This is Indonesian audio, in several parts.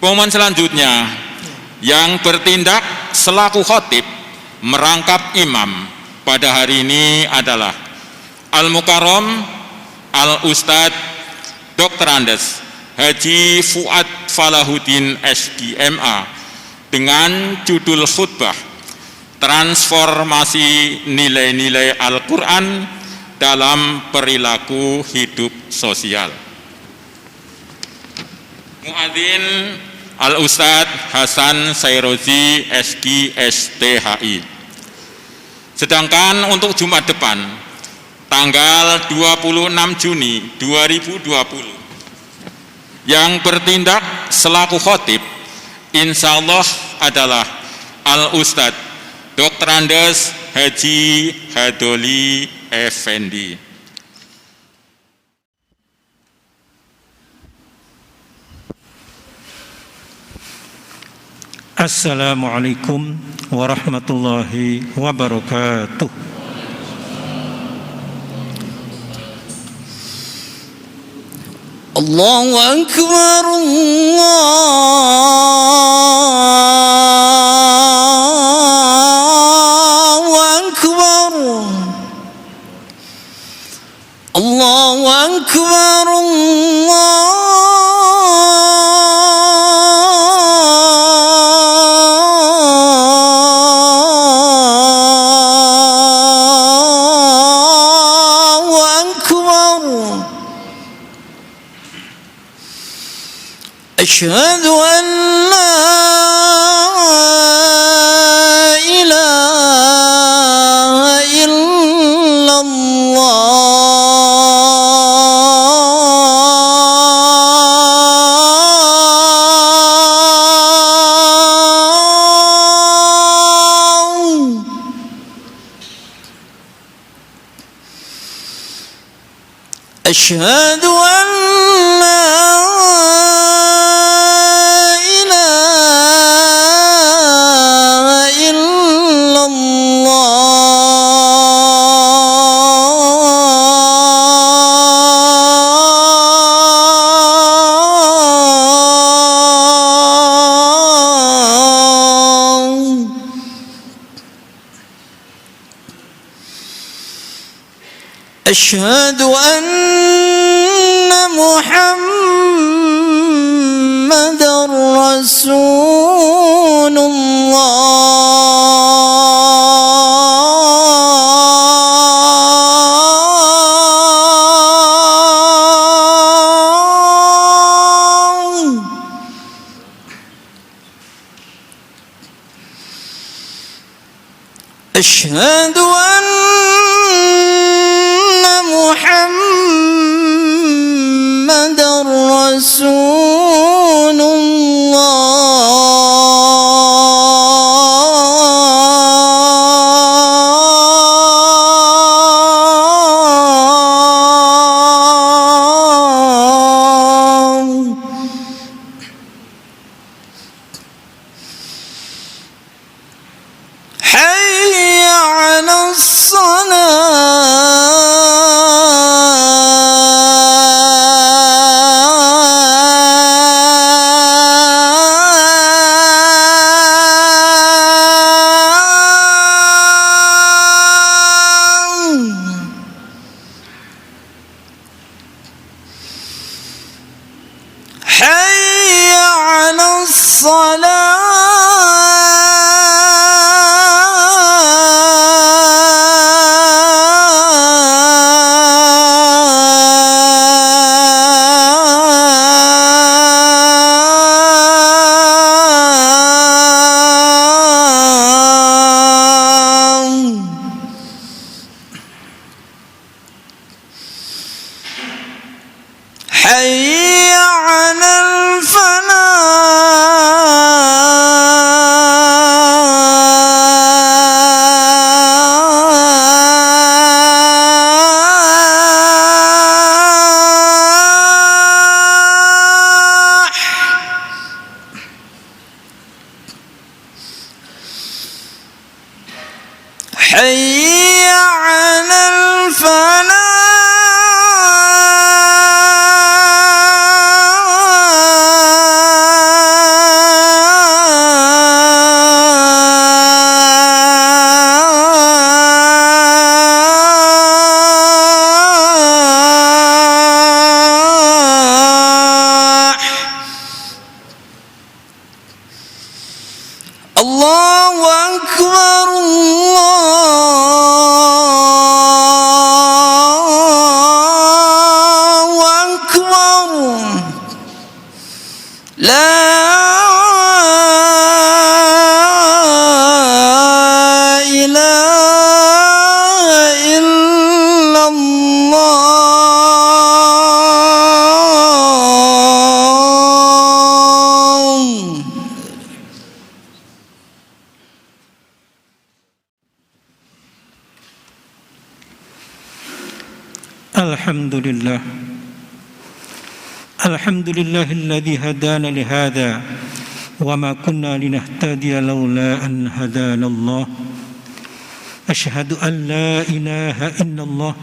Pengumuman selanjutnya, yang bertindak selaku khotib merangkap imam pada hari ini adalah Al-Mukarram Al-Ustadz Dr. Andes Haji Fuad Falahuddin SDMA dengan judul khutbah Transformasi Nilai-Nilai Al-Quran dalam Perilaku Hidup Sosial. Muadzin Al-Ustadz Hasan Sairozi SG STHI. Sedangkan untuk Jumat depan tanggal 26 Juni 2020 yang bertindak selaku khotib insya Allah adalah Al-Ustadz Dr. Andes Haji Hadoli Effendi. Assalamualaikum warahmatullahi wabarakatuh. Allahu Akbar, Allahu Akbar, Allahu Akbar, أشهد أن لا إله إلا الله. أشهد أن أشهد أن محمدًا رسول الله. أشهد أن محمدًا رسول الله. حي على حي على حي على الفلاح. حي على الفلاح. ilaha illallah. Alhamdulillah. Alhamdulillahilladzi hadana lihada wa ma kunna linahtadiya laula an hadana Allah. Asyhadu an la ilaha illallah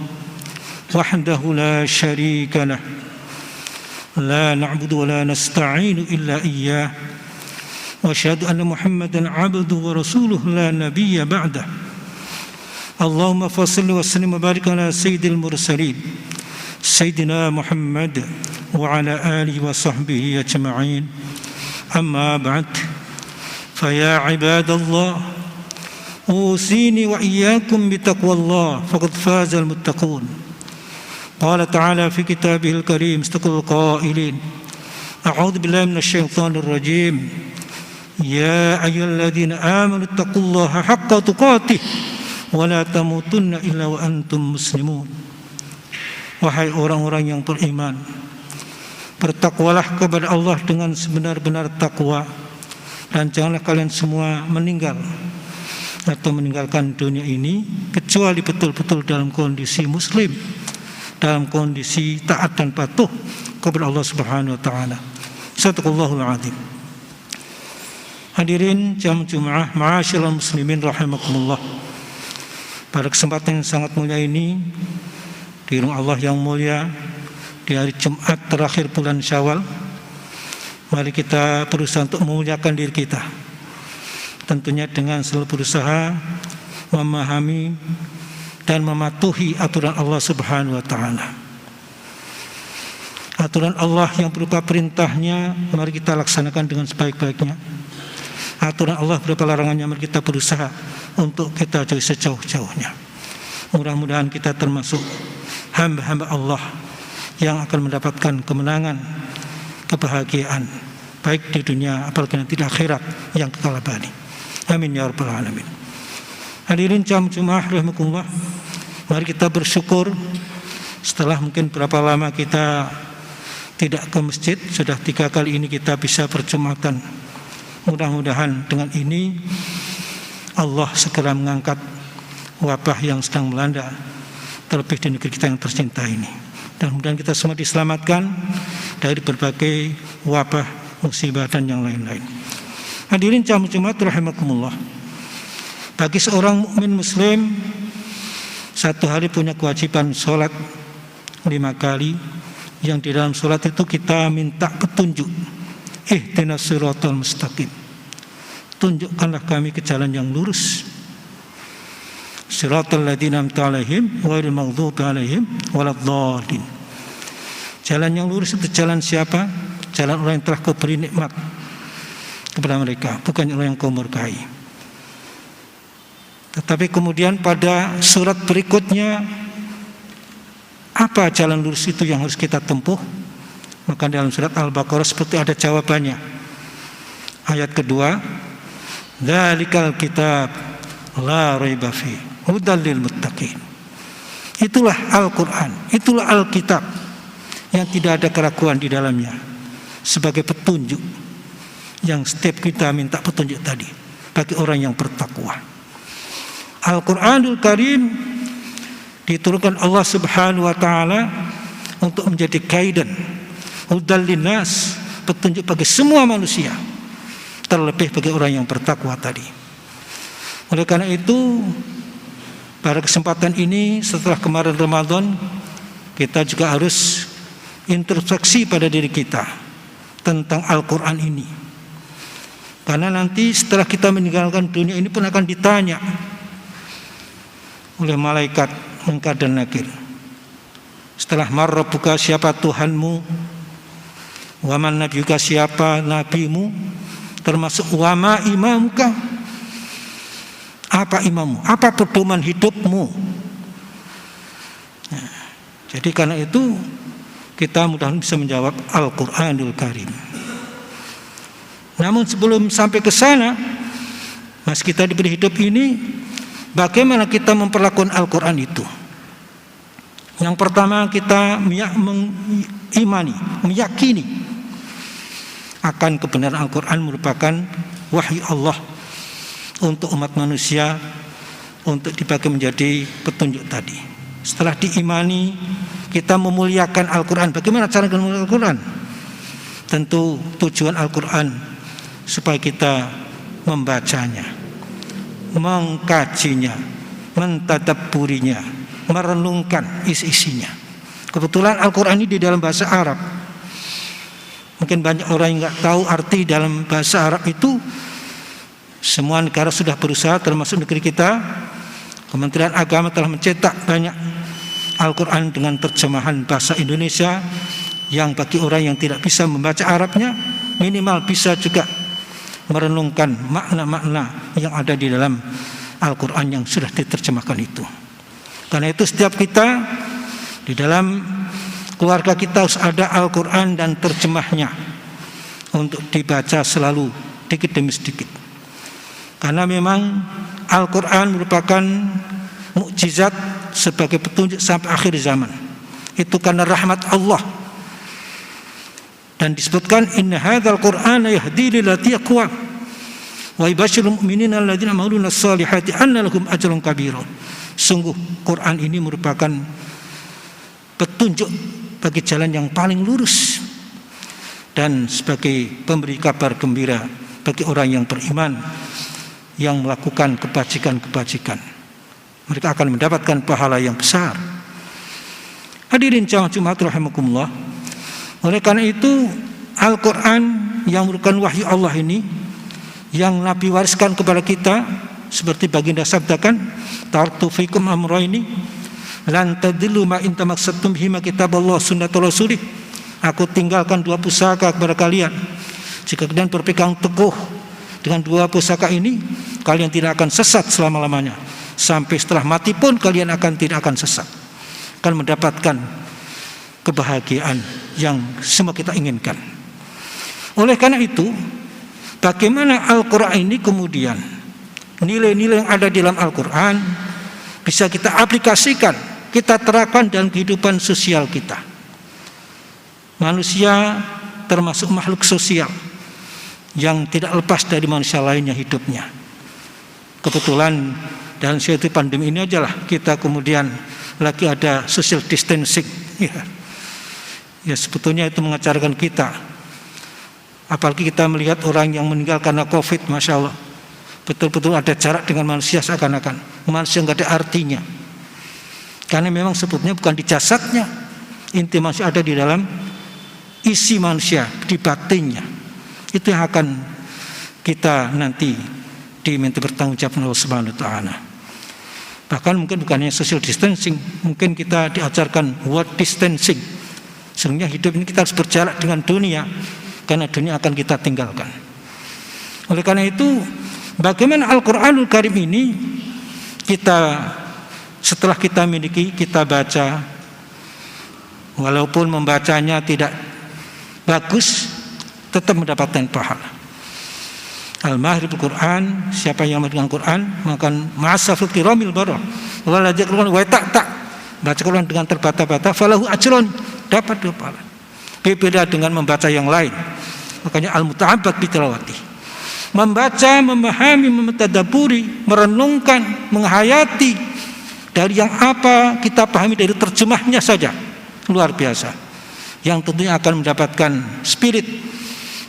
wahdahu la syarika lah. La na'budu wa la nasta'inu illa iyyah. Wa asyhadu anna Muhammadan 'abduhu wa rasuluhu la nabiyya ba'dah. Allahumma fassalli wa sallim wa barik ala sayyidil mursalin Sayyidina Muhammad wa ala alihi wa sahbihi ajma'in. Amma ba'd. Faya ibadallah, usini wa iyyakum bitaqwallah faqad fazal muttaqun. Qala ta'ala fi kitabihil karim istaqul qailin. A'udzu billahi minasy syaithanir rajim. Ya ayyuhalladzina amanu taqullaha haqqa tuqatih wa la tamutunna illa wa antum muslimun. Wahai orang-orang yang beriman, bertakwalah kepada Allah dengan sebenar-benar takwa, dan janganlah kalian semua meninggal atau meninggalkan dunia ini kecuali betul-betul dalam kondisi muslim, dalam kondisi taat dan patuh kepada Allah Subhanahu wa taala. Sadaqallahul azim. Hadirin jamaah Jumat, ma'asyiral muslimin rahimakumullah. Pada kesempatan yang sangat mulia ini, di rumah Allah yang mulia, di hari Jumat terakhir bulan Syawal, mari kita berusaha untuk memuliakan diri kita. Tentunya dengan selalu berusaha memahami dan mematuhi aturan Allah Subhanahu wa taala. Aturan Allah yang berupa perintahnya mari kita laksanakan dengan sebaik-baiknya. Aturan Allah berupa larangannya mari kita berusaha untuk kita jauhi sejauh-jauhnya. Mudah-mudahan kita termasuk hamba-hamba Allah yang akan mendapatkan kemenangan, kebahagiaan baik di dunia apalagi nanti di akhirat yang kekal abadi. Amin ya rabbal alamin. Hadirin jamaah rahimakumullah, mari kita bersyukur setelah mungkin berapa lama kita tidak ke masjid, sudah 3 kali ini kita bisa berjumatan. Mudah-mudahan dengan ini Allah segera mengangkat wabah yang sedang melanda terlebih di negeri kita yang tercinta ini. Dan mudah-mudahan kita semua diselamatkan dari berbagai wabah, musibah dan yang lain-lain. Hadirin jamaah rahimakumullah. Bagi seorang mukmin muslim, satu hari punya kewajiban sholat 5 kali, yang di dalam sholat itu kita minta petunjuk. Ihdinas siratal mustaqim. Tunjukkanlah kami ke jalan yang lurus. Siratal ladzina an'amta 'alaihim ghairil maghdubi 'alaihim waladdallin. Jalan yang lurus itu jalan siapa? Jalan orang yang telah Kau beri nikmat kepada mereka, bukan orang yang Kau murkai. Tetapi kemudian pada surat berikutnya, apa jalan lurus itu yang harus kita tempuh? Maka dalam surat Al-Baqarah seperti ada jawabannya. Ayat kedua, dzalikal kitab la raiba fi hudal lil muttaqin. Itulah Al-Quran, itulah Alkitab yang tidak ada keraguan di dalamnya, sebagai petunjuk yang setiap kita minta petunjuk tadi bagi orang yang bertakwa. Al-Quranul Karim diturunkan Allah Subhanahu wa taala untuk menjadi guidance, hudal linnas, petunjuk bagi semua manusia, terlebih bagi orang yang bertakwa tadi. Oleh karena itu, pada kesempatan ini setelah kemarin Ramadan, kita juga harus introspeksi pada diri kita tentang Al-Quran ini. Karena nanti setelah kita meninggalkan dunia ini pun akan ditanya oleh malaikat Munkar dan Nakir. Setelah marrabbuka, siapa Tuhanmu, waman nabiyuka, siapa nabimu, termasuk wama imamuka, apa imammu, apa pedoman hidupmu. Nah, jadi karena itu kita mudah-mudahan bisa menjawab Al-Quranul Karim. Namun sebelum sampai ke sana, mas kita diberi hidup ini, bagaimana kita memperlakukan Al-Quran itu? Yang pertama, kita mengimani, meyakini akan kebenaran Al-Quran merupakan wahyu Allah untuk umat manusia, untuk dibagi menjadi petunjuk tadi. Setelah diimani, kita memuliakan Al-Quran. Bagaimana cara memuliakan Al-Quran? Tentu tujuan Al-Quran supaya kita membacanya, mengkajinya, mentadabburinya, merenungkan isi-isinya. Kebetulan Al-Quran ini di dalam bahasa Arab. Mungkin banyak orang yang nggak tahu arti dalam bahasa Arab itu. Semua negara sudah berusaha, termasuk negeri kita. Kementerian Agama telah mencetak banyak Al-Quran dengan terjemahan bahasa Indonesia, yang bagi orang yang tidak bisa membaca Arabnya, minimal bisa juga merenungkan makna-makna yang ada di dalam Al-Quran yang sudah diterjemahkan itu. Karena itu setiap kita di dalam keluarga kita harus ada Al-Quran dan terjemahnya untuk dibaca selalu sedikit demi sedikit. Karena memang Al-Quran merupakan mukjizat sebagai petunjuk sampai akhir zaman. Itu karena rahmat Allah. Dan disebutkan inna hadzal Qur'ana yahdi lillati aqwa wa yubashshirul mu'minina alladzina ya'maluna shalihati anna lahum ajrun kabira. Sungguh Quran ini merupakan petunjuk bagi jalan yang paling lurus dan sebagai pemberi kabar gembira bagi orang yang beriman yang melakukan kebajikan-kebajikan. Mereka akan mendapatkan pahala yang besar. Hadirin jamaah Jumat rahimakumullah. Oleh karena itu Al-Quran yang merupakan wahyu Allah ini, yang Nabi wariskan kepada kita, seperti baginda sabdakan, taraktu fikum amrayni lan tadillu ma in tamassaktum bihima kitaballah sunnatul rasulih. Aku tinggalkan dua pusaka kepada kalian. Jika kalian berpegang teguh dengan dua pusaka ini, kalian tidak akan sesat selama-lamanya. Sampai setelah mati pun kalian tidak akan sesat. Akan mendapatkan kebahagiaan yang semua kita inginkan. Oleh karena itu, bagaimana Al-Quran ini kemudian nilai-nilai yang ada di dalam Al-Quran bisa kita aplikasikan, kita terapkan dalam kehidupan sosial kita. Manusia termasuk makhluk sosial yang tidak lepas dari manusia lainnya hidupnya. Kebetulan dalam situasi pandemi ini aja lah kita kemudian lagi ada social distancing. Ya sebetulnya itu mengajarkan kita. Apalagi kita melihat orang yang meninggal karena COVID, Masya Allah, betul-betul ada jarak dengan manusia, seakan-akan manusia nggak ada artinya. Karena memang sebetulnya bukan di jasadnya, inti manusia ada di dalam isi manusia, di batinnya. Itu yang akan kita nanti diminta bertanggung jawab oleh Allah Subhanahu wa taala. Bahkan mungkin bukan hanya social distancing, mungkin kita diajarkan world distancing. Sebenarnya hidup ini kita harus berjarak dengan dunia, karena dunia akan kita tinggalkan. Oleh karena itu, bagaimana Al-Quranul Karim ini kita setelah kita miliki, kita baca, walaupun membacanya tidak bagus, tetap mendapatkan pahala. Al-Mahir Al-Quran, siapa yang mendengar Quran makan ma'asafil kiramil barah wala yaqra'un wa tak baca Quran dengan terbata-bata falahu ajrun, dapat dua pahala. Berbeda dengan membaca yang lain. Makanya al-muta'abbad bitilawati, membaca, memahami, mentadabburi, merenungkan, menghayati dari yang apa kita pahami dari terjemahnya saja luar biasa, yang tentunya akan mendapatkan spirit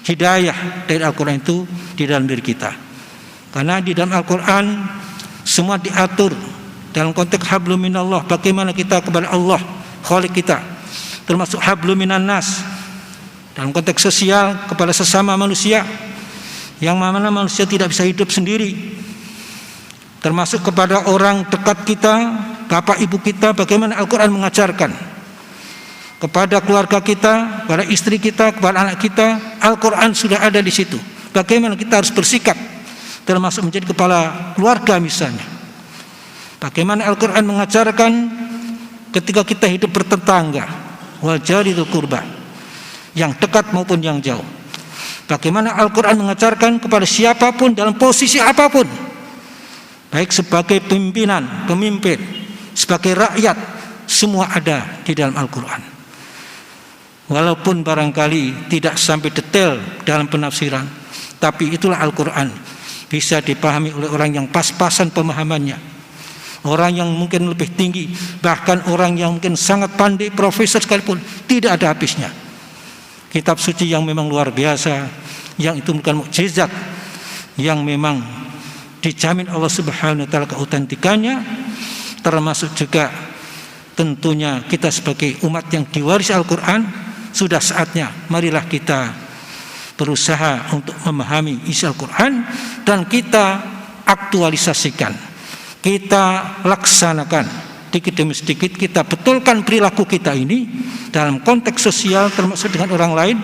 hidayah dari Al-Quran itu di dalam diri kita. Karena di dalam Al-Quran semua diatur dalam konteks hablum minallah, bagaimana kita kepada Allah Khalik kita, termasuk hablum minan nas dalam konteks sosial kepada sesama manusia, yang mana manusia tidak bisa hidup sendiri, termasuk kepada orang dekat kita, bapak ibu kita, bagaimana Al-Quran mengajarkan kepada keluarga kita, kepada istri kita, kepada anak kita. Al-Quran sudah ada di situ. Bagaimana kita harus bersikap, termasuk menjadi kepala keluarga misalnya. Bagaimana Al-Quran mengajarkan ketika kita hidup bertetangga, wal jaridul qurba, yang dekat maupun yang jauh. bagaimana Al-Quran mengajarkan kepada siapapun dalam posisi apapun, baik sebagai pemimpin, sebagai rakyat, semua ada di dalam Al-Quran. Walaupun barangkali tidak sampai detail dalam penafsiran, tapi itulah Al-Quran. Bisa dipahami oleh orang yang pas-pasan pemahamannya, orang yang mungkin lebih tinggi, bahkan orang yang mungkin sangat pandai, profesor sekalipun, tidak ada habisnya. Kitab suci yang memang luar biasa, yang itu bukan mukjizat, yang memang dijamin Allah Subhanahu wa taala keautentikannya, termasuk juga tentunya kita sebagai umat yang diwarisi Al-Quran. Sudah saatnya marilah kita berusaha untuk memahami isi Al-Quran dan kita aktualisasikan, kita laksanakan sedikit demi sedikit, kita betulkan perilaku kita ini dalam konteks sosial termasuk dengan orang lain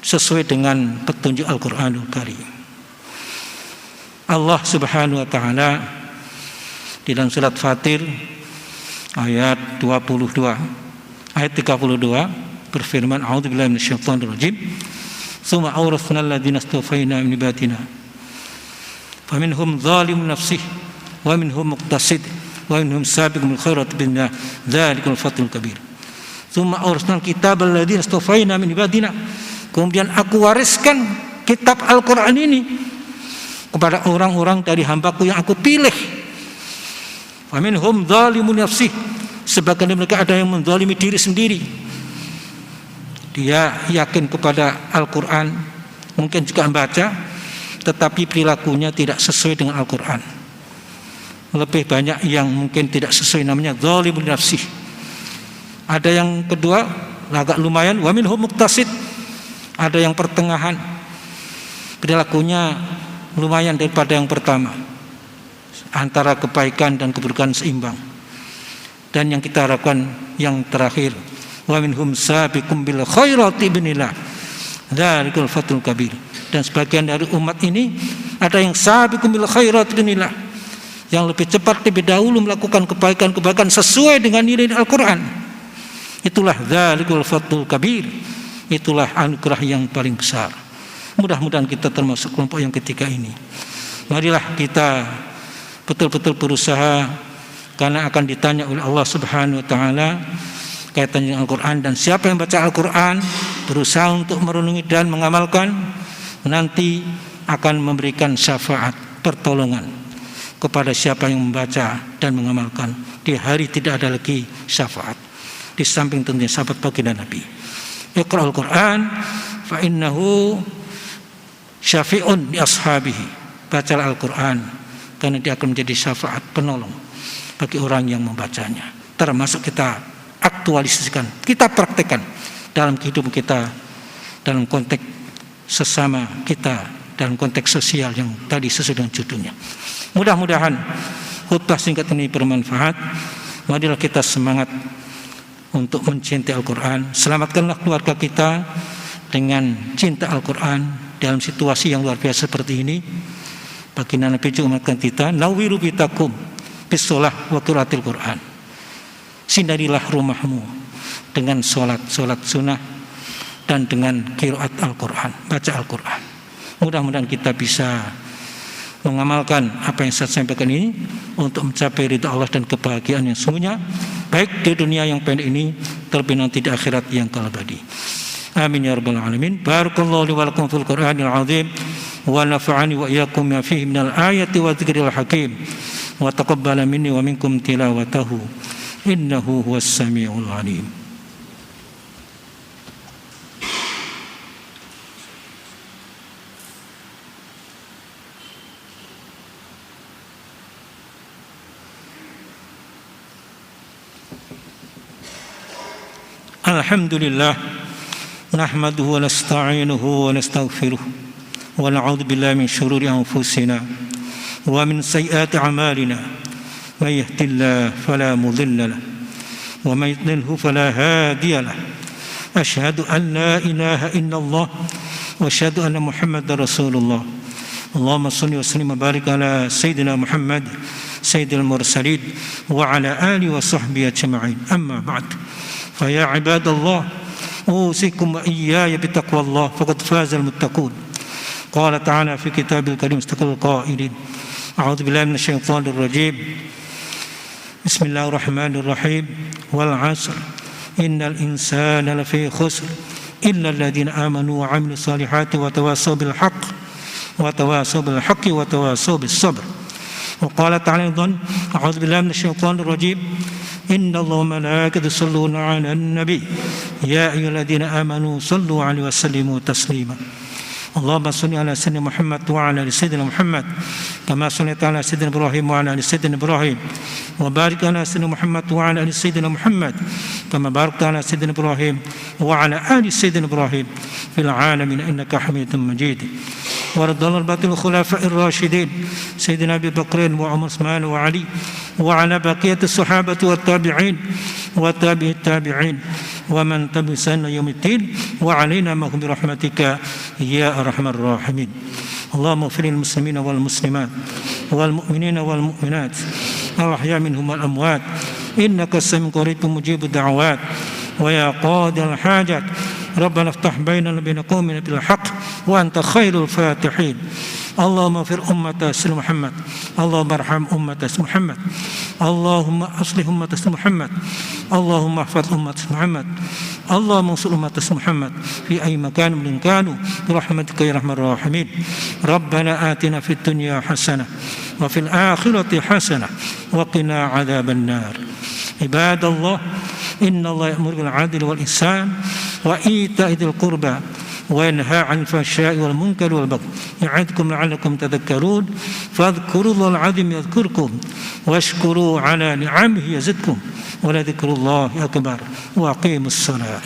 sesuai dengan petunjuk Al-Quranul Karim. Allah Subhanahu wa taala di dalam surat Fatir ayat 32 berfirman, a'udzubillahi minasyaitonir rajim, tsumma awratsnal ladzina istafaina min ibadina faminhum zalimun nafsihi wa minhum muqtasid wa minhum sabiqun bil khairati bi'idznillah dzalikal fadlul kabir. Tsumma awratsnal kitabal ladzina istafaina min ibadina, kemudian aku wariskan kitab Al-Quran ini kepada orang-orang dari hambaku yang aku pilih. Faminhum zalimun nafsihi, sebagian mereka ada yang menzalimi diri sendiri. Dia yakin kepada Al-Quran, mungkin juga membaca, tetapi perilakunya tidak sesuai dengan Al-Quran. Lebih banyak yang mungkin tidak sesuai, namanya zalimun nafsih. Ada yang kedua, agak lumayan, wa minhum muqtasid, ada yang pertengahan, perilakunya lumayan daripada yang pertama, antara kebaikan dan keburukan seimbang. Dan yang kita harapkan yang terakhir, wa minhum sabiqum bil khairati bi'idznillah dzalikal fadlul kabir. Dan sebagian dari umat ini ada yang sabiqum bil khairati bi'idznillah, yang lebih cepat, lebih dahulu melakukan kebaikan-kebaikan sesuai dengan nilai Al-Quran. Itulah dzalikal fadlul kabir, itulah anugerah yang paling besar. Mudah-mudahan kita termasuk kelompok yang ketiga ini. Marilah kita betul-betul berusaha, karena akan ditanya oleh Allah Subhanahu wa taala kaitan dengan Al-Quran, dan siapa yang baca Al-Quran berusaha untuk merenungi dan mengamalkan, nanti akan memberikan syafaat, pertolongan kepada siapa yang membaca dan mengamalkan. Di hari tidak ada lagi syafaat, di samping tentunya sahabat baginda Nabi. Iqra'ul Quran fa innahu syafi'un li ashabihi, bacalah Al-Quran karena dia akan menjadi syafaat, penolong bagi orang yang membacanya. Termasuk kita aktualisasikan, kita praktekkan dalam kehidupan kita, dalam konteks sesama kita, dalam konteks sosial yang tadi sesuai dengan judulnya. Mudah-mudahan khutbah singkat ini bermanfaat. Marilah kita semangat untuk mencintai Al-Quran. Selamatkanlah keluarga kita dengan cinta Al-Quran dalam situasi yang luar biasa seperti ini. Baginda Nabi juga mengingatkan kita, nawwiru bitakum bisolah wa qiraatil Quran. Sindarilah rumahmu dengan solat sunnah dan dengan qiraat Al-Quran, baca Al-Quran. Mudah-mudahan kita bisa mengamalkan apa yang saya sampaikan ini untuk mencapai ridha Allah dan kebahagiaan yang sungguhnya, baik di dunia yang pendek ini terlebih nanti di akhirat yang kalabadi. Amin ya rabbal alamin. Barakallahu li wa lakum fil Qur'anil azim wa nafa'ani wa iyyakum ma fihi minal ayati wa dzikril hakim wa taqabbala minni wa minkum tilawatahu innahu huwas samiul alim. Alhamdulillah, nahmaduhu wa nasta'inuhu wa nastaghfiruh wa na'udzu billahi min shururi anfusina wa min sayyiati a'malina. من يهد الله فلا مضل له ومن يضلله فلا هادي له. أشهد أن لا إله إلا الله وأشهد أن محمدا رسول الله. اللهم صل وسلم وبارك على سيدنا محمد سيد المرسلين وعلى آله وصحبه أجمعين. أما بعد، فيا عباد الله أوصيكم وإياي بتقوى الله فقد فاز المتقون. قال تعالى في كتابه الكريم مستقل القائلين أعوذ بالله من الشيطان الرجيم بسم الله الرحمن الرحيم والعصر إن الإنسان لفي خسر إلا الذين آمنوا وعملوا الصالحات وتواصوا بالحق وتواصوا بالصبر. وقال تعالى أيضا أعوذ بالله من الشيطان الرجيم إن الله وملائكته يصلون على النبي يا أيها الذين آمنوا صلوا عليه وسلموا تسليما. اللهم صل على سيدنا محمد وعلى آل سيدنا محمد كما صليت على سيدنا إبراهيم وعلى آل سيدنا إبراهيم وبارك على سيدنا محمد وعلى آل سيدنا محمد كما باركت على سيدنا إبراهيم وعلى آل سيدنا إبراهيم في العالمين إنك حميد مجيد. ورضي الله عن الخلفاء الراشدين سيدنا أبي بكر وعمر وعثمان وعلي وعلى بقية الصحابة والتابعين وتابع التابعين ومن تبعهم يوم الدين وعلينا معهم برحمتك يا أرحم الراحمين. اللهم اغفر للمسلمين والمسلمات والمؤمنين والمؤمنات الأحياء منهم والأموات إنك سميع قريب مجيب الدعوات ويا قاضي الحاجات ربنا افتح بيننا وبين قومنا بالحق وأنت خير الفاتحين. اللهم اغفر أمة سيدنا محمد اللهم ارحم أمة سيدنا محمد اللهم أصلح أمة سيدنا محمد اللهم احفظ أمة سيدنا محمد اللهم انصر أمة سيدنا محمد في أي مكان من كانوا برحمتك يا أرحم الراحمين. ربنا آتنا في الدنيا حسنة وفي الآخرة حسنة وقنا عذاب النار. عباد الله إن الله يأمر بالعدل والإحسان وإيتاء ذي القربى وينهى عن الفحشاء والمنكر والبغي يعظكم لعلكم تذكرون. فاذكروا الله العظيم يذكركم واشكروا على نعمه يزدكم ولذكر الله أكبر وأقيموا الصلاة.